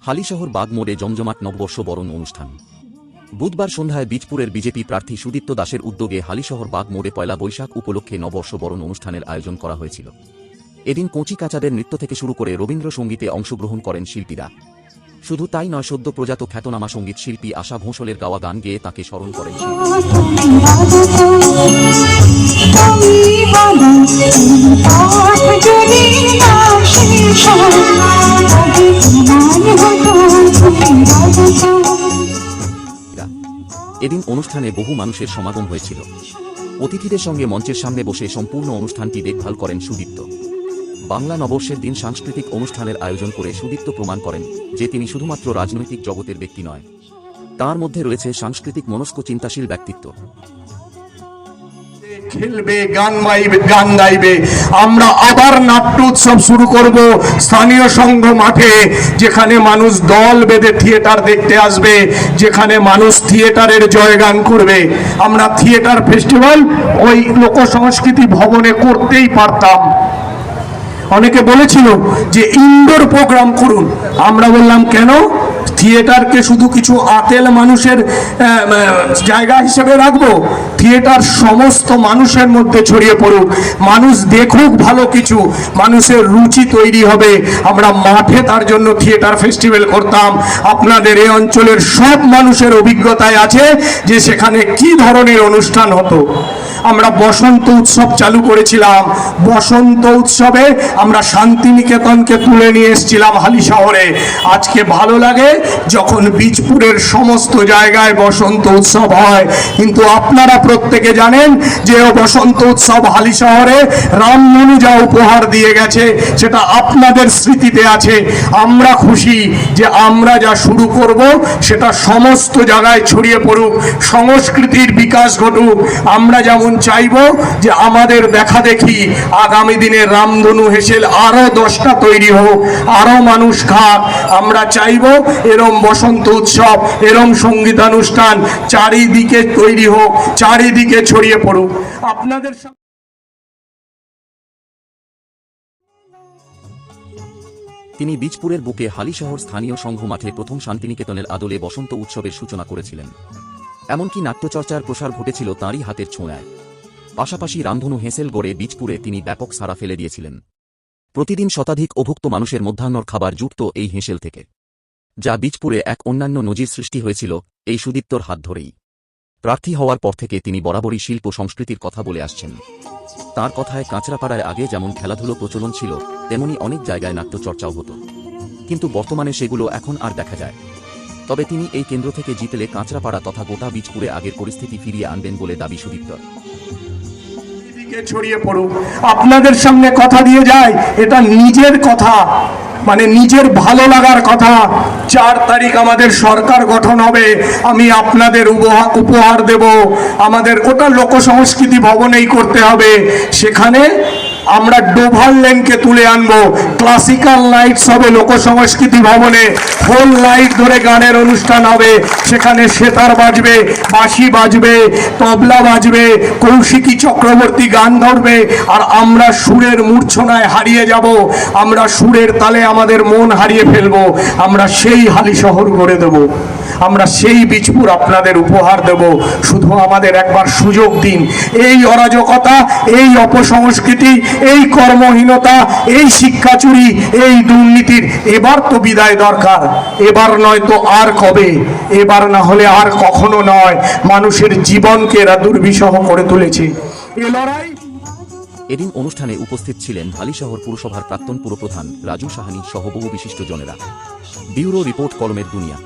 Halisahar bug মোড়ে জমজমাট নববর্ষ বরণ অনুষ্ঠান। বুধবার সন্ধ্যায় বীজপুরের বিজেপি প্রার্থী সুদীপ্ত দাসের উদ্যোগে হালিশহর বাগ মোড়ে পয়লা বৈশাখ উপলক্ষে নববর্ষ বরণ অনুষ্ঠানের আয়োজন করা হয়েছিল। এদিন কচি কাচাদের নৃত্য থেকে শুরু করে রবীন্দ্রসঙ্গীতে অংশগ্রহণ করেন শিল্পীরা। শুধু তাই নয়, সদ্য প্রজাত খ্যাতনামা সঙ্গীত শিল্পী আশা ভোঁসলের গাওয়া গান গেয়ে তাঁকে স্মরণ করেন। এদিন অনুষ্ঠানে বহু মানুষের সমাগম হয়েছিল। অতিথিদের সঙ্গে মঞ্চের সামনে বসে সম্পূর্ণ অনুষ্ঠানটি দেখভাল করেন সুদীপ্ত। বাংলা নববর্ষের দিন সাংস্কৃতিক অনুষ্ঠানের আয়োজন করে সুদীপ্ত প্রমাণ করেন যে তিনি শুধুমাত্র রাজনৈতিক জগতের ব্যক্তি নয়, তার মধ্যে রয়েছে সাংস্কৃতিক মনস্ক চিন্তাশীল ব্যক্তিত্ব। খেলবে, গান গাইবে। আমরা আবার নাট্য উৎসব শুরু করব স্থানীয় সংঘ মাঠে, যেখানে মানুষ দল বেঁধে থিয়েটার দেখতে আসবে, যেখানে মানুষ থিয়েটারের জয়গান করবে। আমরা থিয়েটার ফেস্টিভ্যাল ওই লোক সংস্কৃতি ভবনে করতেই পারতাম। অনেকে বলেছিল যে ইনডোর প্রোগ্রাম করুন, আমরা বললাম কেন? থিয়েটারকে শুধু কিছু আতেল মানুষের জায়গা হিসেবে রাখবো? থিয়েটার সমস্ত মানুষের মধ্যে ছড়িয়ে পড়ুক, মানুষ দেখুক, ভালো কিছু মানুষের রুচি তৈরি হবে। আমরা মাঠে তার জন্য থিয়েটার ফেস্টিভ্যাল করতাম। আপনাদের এই অঞ্চলের সব মানুষের অভিজ্ঞতায় আছে যে সেখানে কি ধরনের অনুষ্ঠান হতো। আমরা বসন্ত উৎসব চালু করেছিলাম। বসন্ত উৎসবে আমরা শান্তিনিকেতনকে তুলে নিয়ে এসেছিলাম হালিশহরে। আজকে ভালো লাগে যখন বীজপুরের সমস্ত জায়গায় বসন্ত উৎসব হয়, কিন্তু আপনারা প্রত্যেকে জানেন যে বসন্ত উৎসব হালিশহরে রামধনু যা উপহার দিয়ে গেছে সেটা আপনাদের স্মৃতিতে আছে। আমরা খুশি যে আমরা যা শুরু করব সেটা সমস্ত জায়গায় ছড়িয়ে পড়ুক, সংস্কৃতির বিকাশ ঘটুক। আমরা যেমন চাইবো যে আমাদের দেখা দেখি আগামী দিনে রামধনু হেসেল আরো 10টা তৈরি হোক, আরো মানুষ খাক। আমরা চাইবো এরম বসন্ত উৎসব, এরম সঙ্গীতানুষ্ঠান চারিদিকে তৈরি হোক, চারিদিকে ছড়িয়ে পড়ুক। আপনাদের তিনি বীজপুরের বুকে হালিশহর স্থানীয় সংঘ মাঠে প্রথম শান্তিনিকেতনের আদলে বসন্ত উৎসবের সূচনা করেছিলেন। এমনকি নাট্যচর্চার প্রসার ঘটেছিল তাঁরই হাতের ছোঁয়ায়। পাশাপাশি রামধনু হেসেল গড়ে বীজপুরে তিনি ব্যাপক সাড়া ফেলে দিয়েছিলেন। প্রতিদিন শতাধিক অভুক্ত মানুষের মধ্যাহ্নর খাবার জুটত এই হেসেল থেকে, যা বীজপুরে এক অন্যান্য নজির সৃষ্টি হয়েছিল এই সুদীপ্তর হাত ধরেই। প্রার্থী হওয়ার পর থেকে তিনি বরাবরই শিল্প সংস্কৃতির কথা বলে আসছেন। তাঁর কথায় কাঁচরাপাড়ায় আগে যেমন খেলাধুলো প্রচলন ছিল, তেমনি অনেক জায়গায় নাট্যচর্চাও হতো, কিন্তু বর্তমানে সেগুলো এখন আর দেখা যায়। তবে তিনি এই কেন্দ্র থেকে জিতলে কাঁচরাপাড়া তথা গোটা বীজপুরে আগের পরিস্থিতি ফিরিয়ে আনবেন বলে দাবি সুদীপ্তর। ছড়িয়ে পড়ুক। আপনাদের সামনে কথা দিয়ে যায়, এটা নিজের কথা, মানে নিজের ভালো লাগার কথা। 4 তারিখ আমাদের সরকার গঠন হবে, আমি আপনাদের উপহার দেব। আমাদের ওটা লোক সংস্কৃতি ভবনেই করতে হবে। সেখানে আমরা ডোভার লেনকে তুলে আনবো, ক্লাসিক্যাল নাইটস হবে লোক সংস্কৃতি ভবনে, হোল নাইট ধরে গানের অনুষ্ঠান হবে। সেখানে সেতার বাজবে, বাঁশি বাজবে, তবলা বাজবে, কৌশিকী চক্রবর্তী গান ধরবে, আর আমরা সুরের মূর্ছনায় হারিয়ে যাব। আমরা সুরের তালে আমাদের মন হারিয়ে ফেলবো। আমরা সেই হালিশহর গড়ে দেব, আমরা সেই বীজপুর আপনাদের উপহার দেব। শুধু আমাদের একবার সুযোগ দিন। এই অরাজকতা, এই অপসংস্কৃতি, এই কর্মহীনতা, এই শিক্ষা চুরি, এই দুর্নীতির এবার তো বিদায় দরকার। এবার নয় তো আর কবে? এবার না হলে আর কখনো নয়। মানুষের জীবনকে এরা দুর্বিষহ করে তুলেছে। এ লড়াই। এদিন অনুষ্ঠানে উপস্থিত ছিলেন হালিশহর পুরসভার প্রাক্তন পুরপ্রধান রাজু সাহানি সহ বহু বিশিষ্টজনেরা। ব্যুরো রিপোর্ট, কলমের দুনিয়া।